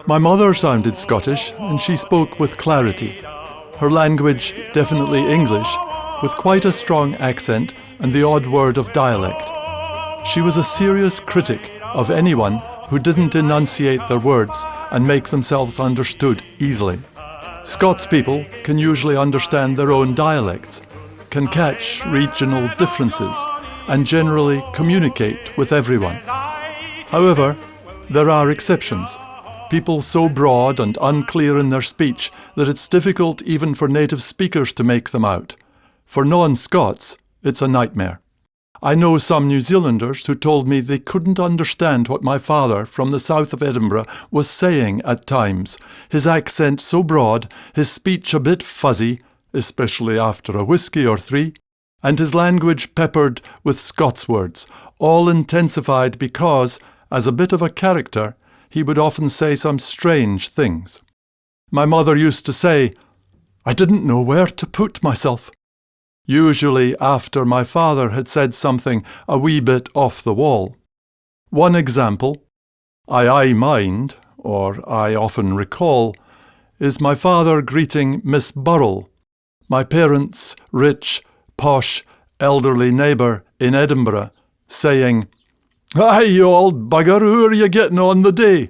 My mother sounded Scottish, and she spoke with clarity. Her language definitely English, with quite a strong accent and the odd word of dialect. She was a serious critic of anyone who didn't enunciate their words and make themselves understood easily. Scots people can usually understand their own dialects, can catch regional differences, and generally communicate with everyone. However, there are exceptions. People so broad and unclear in their speech that it's difficult even for native speakers to make them out. For non-Scots, it's a nightmare. I know some New Zealanders who told me they couldn't understand what my father from the south of Edinburgh was saying at times. His accent so broad, his speech a bit fuzzy, especially after a whisky or three, and his language peppered with Scots words, all intensified because, as a bit of a character, he would often say some strange things. My mother used to say, "I didn't know where to put myself," usually after my father had said something a wee bit off the wall. One example, I mind, or I often recall, is my father greeting Miss Burrell, my parents' rich, posh, elderly neighbour in Edinburgh, saying, "Aye, you old bugger, who are you getting on the day?"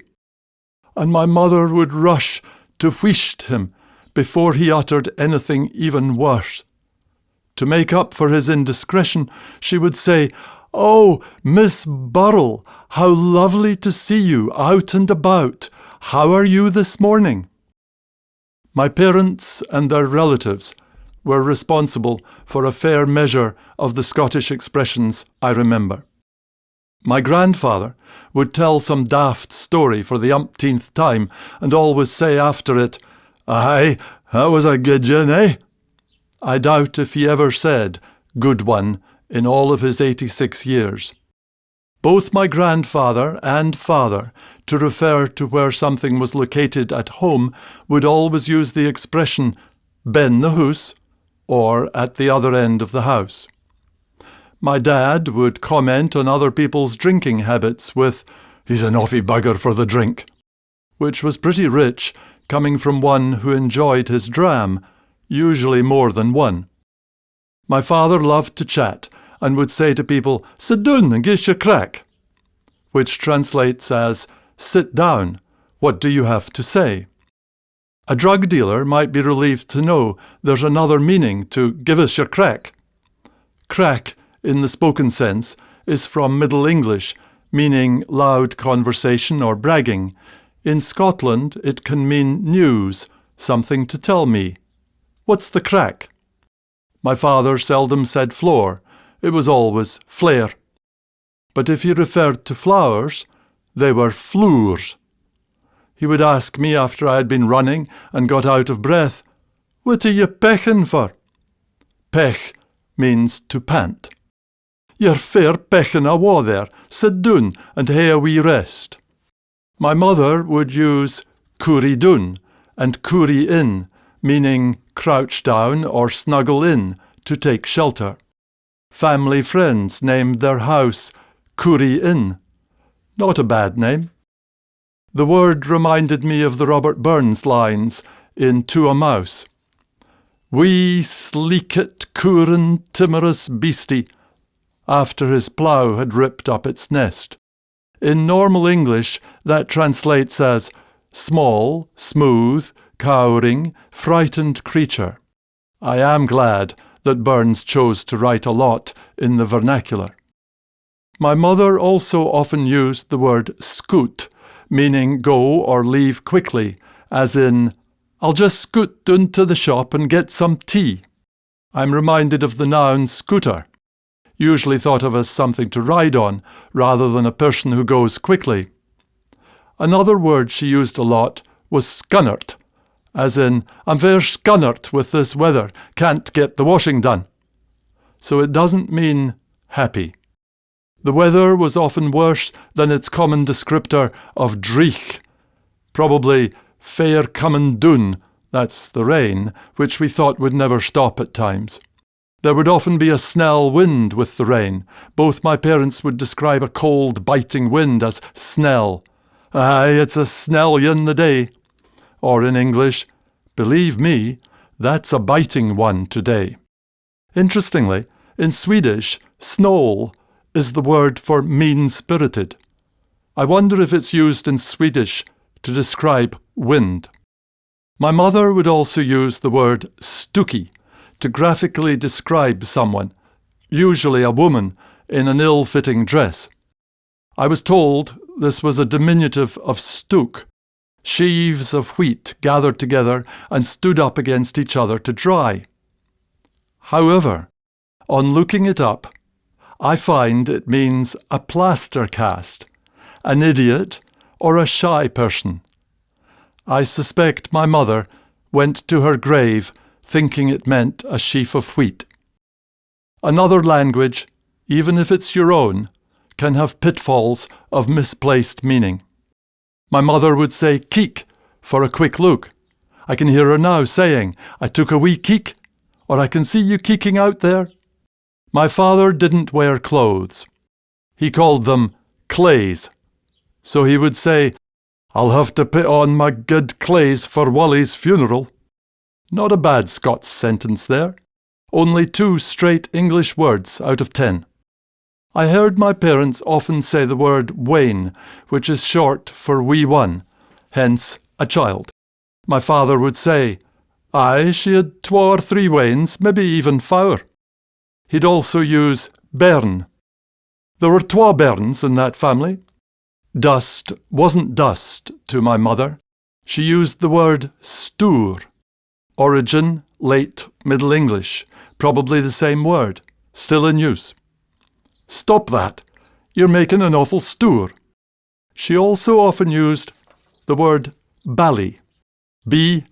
And my mother would rush to wheesht him before he uttered anything even worse. To make up for his indiscretion, she would say, "Oh, Miss Burrell, how lovely to see you out and about. How are you this morning?" My parents and their relatives were responsible for a fair measure of the Scottish expressions I remember. My grandfather would tell some daft story for the umpteenth time and always say after it, "Aye, that was a good one, eh?" I doubt if he ever said "good one" in all of his 86 years. Both my grandfather and father, to refer to where something was located at home, would always use the expression "ben the hoose" or "at the other end of the house." My dad would comment on other people's drinking habits with, "He's an awfy bugger for the drink," which was pretty rich, coming from one who enjoyed his dram, usually more than one. My father loved to chat and would say to people, "Sit down and gish your crack," which translates as, "Sit down, what do you have to say?" A drug dealer might be relieved to know there's another meaning to "give us your crack." Crack, in the spoken sense, is from Middle English, meaning loud conversation or bragging. In Scotland, it can mean news, something to tell me. "What's the crack?" My father seldom said floor. It was always flare. But if he referred to flowers, they were floors. He would ask me after I had been running and got out of breath, "What are you pechin' for?" Pech means to pant. "You're fair pechin' awa there. Sit down and hae a wee rest." My mother would use coorie doon and coorie in, meaning crouch down or snuggle in to take shelter. Family friends named their house Coorie Inn. Not a bad name. The word reminded me of the Robert Burns lines in To a Mouse. "Wee sleekit coorin timorous beastie," after his plough had ripped up its nest. In normal English, that translates as small, smooth, cowering, frightened creature. I am glad that Burns chose to write a lot in the vernacular. My mother also often used the word scoot, meaning go or leave quickly, as in, "I'll just scoot down to the shop and get some tea." I'm reminded of the noun scooter, usually thought of as something to ride on, rather than a person who goes quickly. Another word she used a lot was scunnert, as in, "I'm fair scunnert with this weather, can't get the washing done." So it doesn't mean happy. The weather was often worse than its common descriptor of dreich, probably fair comin' doon, that's the rain, which we thought would never stop at times. There would often be a snell wind with the rain. Both my parents would describe a cold, biting wind as snell, Aye, it's a snellion the day. Or in English, believe me, that's a biting one today. Interestingly, in Swedish, snål is the word for mean-spirited. I wonder if it's used in Swedish to describe wind. My mother would also use the word stucky to graphically describe someone, usually a woman, in an ill-fitting dress. I was told this was a diminutive of stuk, sheaves of wheat gathered together and stood up against each other to dry. However, on looking it up, I find it means a plaster cast, an idiot, or a shy person. I suspect my mother went to her grave thinking it meant a sheaf of wheat. Another language, even if it's your own, can have pitfalls of misplaced meaning. My mother would say keek for a quick look. I can hear her now saying, I took a wee keek, or I can see you keeking out there. My father didn't wear clothes. He called them clays. So he would say, I'll have to put on my good clays for Wally's funeral. Not a bad Scots sentence there. Only 2 straight English words out of 10. I heard my parents often say the word wain, which is short for wee one, hence a child. My father would say, aye, she had 2 or 3 wains, maybe even 4. He'd also use bairn. There were 2 bairns in that family. Dust wasn't dust to my mother. She used the word stoor. Origin, late Middle English, probably the same word, still in use. Stop that. You're making an awful stoor. She also often used the word bally. B-A-L-L-Y.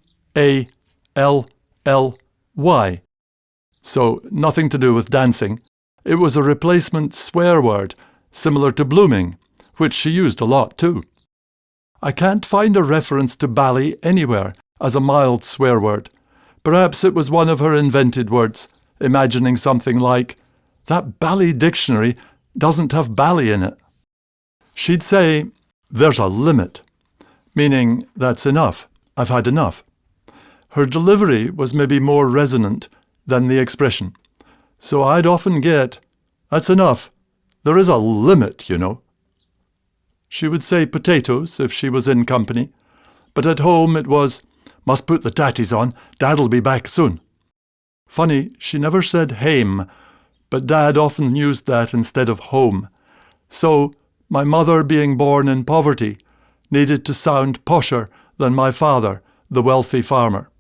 So nothing to do with dancing. It was a replacement swear word, similar to blooming, which she used a lot too. I can't find a reference to bally anywhere as a mild swear word. Perhaps it was one of her invented words, imagining something like, that bally dictionary doesn't have bally in it. She'd say, there's a limit, meaning that's enough, I've had enough. Her delivery was maybe more resonant than the expression. So I'd often get, that's enough, there is a limit, you know. She would say potatoes if she was in company, but at home it was, must put the tatties on, Dad'll be back soon. Funny, she never said hame, but Dad often used that instead of home. So, my mother being born in poverty needed to sound posher than my father, the wealthy farmer.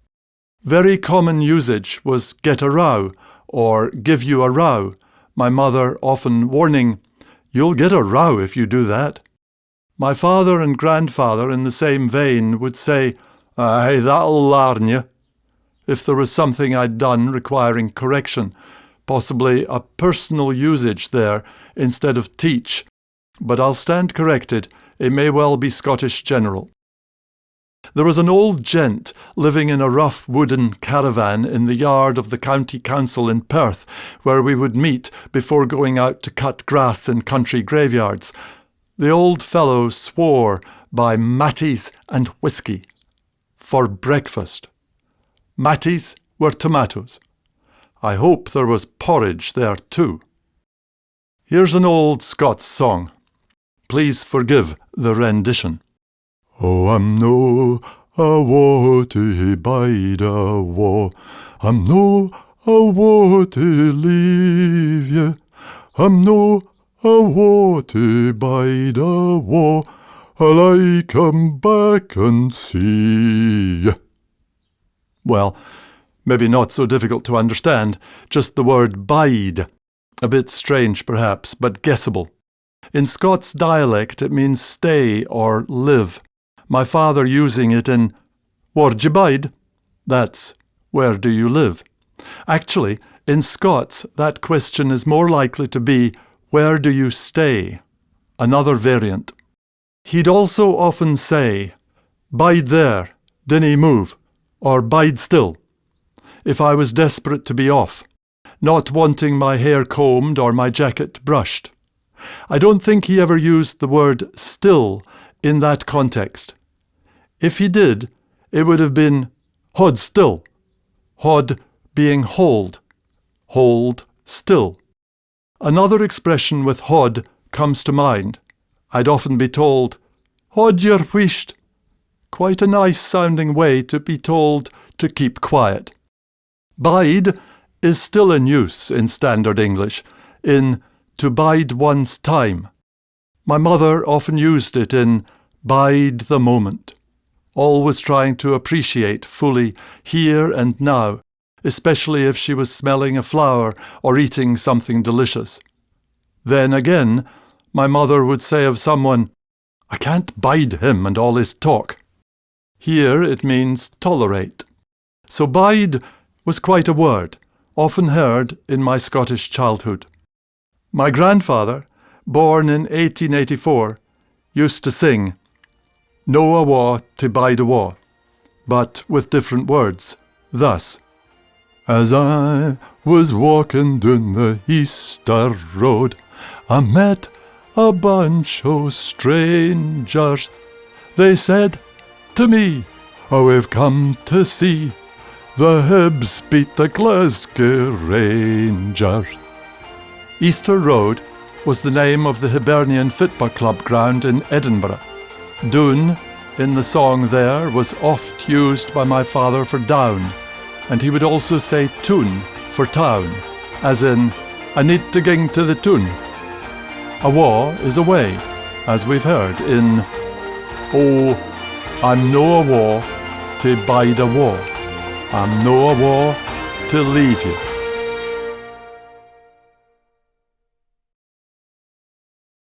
Very common usage was get a row or give you a row, my mother often warning, you'll get a row if you do that. My father and grandfather in the same vein would say, aye, that'll larn you, if there was something I'd done requiring correction, possibly a personal usage there instead of teach, but I'll stand corrected, it may well be Scottish general. There was an old gent living in a rough wooden caravan in the yard of the county council in Perth, where we would meet before going out to cut grass in country graveyards. The old fellow swore by matties and whisky for breakfast. Matties were tomatoes. I hope there was porridge there too. Here's an old Scots song. Please forgive the rendition. Oh, I'm no a wo to bide a wo. I'm no a wo to leave ye. I'm no a wo to bide a wo. I'll I come back and see ye. Well, maybe not so difficult to understand, just the word bide. A bit strange perhaps, but guessable. In Scots dialect it means stay or live. My father using it in, where'd you bide? That's, where do you live? Actually, in Scots, that question is more likely to be, where do you stay? Another variant. He'd also often say, bide there, dinna move, or bide still, if I was desperate to be off, not wanting my hair combed or my jacket brushed. I don't think he ever used the word still in that context. If he did, it would have been hold still. Hold being hold. Hold still. Another expression with hold comes to mind. I'd often be told, hold your whisht. Quite a nice sounding way to be told to keep quiet. Bide is still in use in standard English, in to bide one's time. My mother often used it in bide the moment, always trying to appreciate fully here and now, especially if she was smelling a flower or eating something delicious. Then again, my mother would say of someone, I can't bide him and all his talk. Here it means tolerate. So bide was quite a word, often heard in my Scottish childhood. My grandfather, born in 1884, used to sing, No awa to bide awa, but with different words, thus, As I was walking down the Easter Road, I met a bunch of strangers. They said to me, Oh, we've come to see the Hibs beat the Glasgow Rangers. Easter Road was the name of the Hibernian Football Club ground in Edinburgh. Doon, in the song there, was oft used by my father for down, and he would also say toon for town, as in, I need to ging to the toon. Awa is away, as we've heard in Oh, I'm no awa to bide awa. I'm no awa to leave you.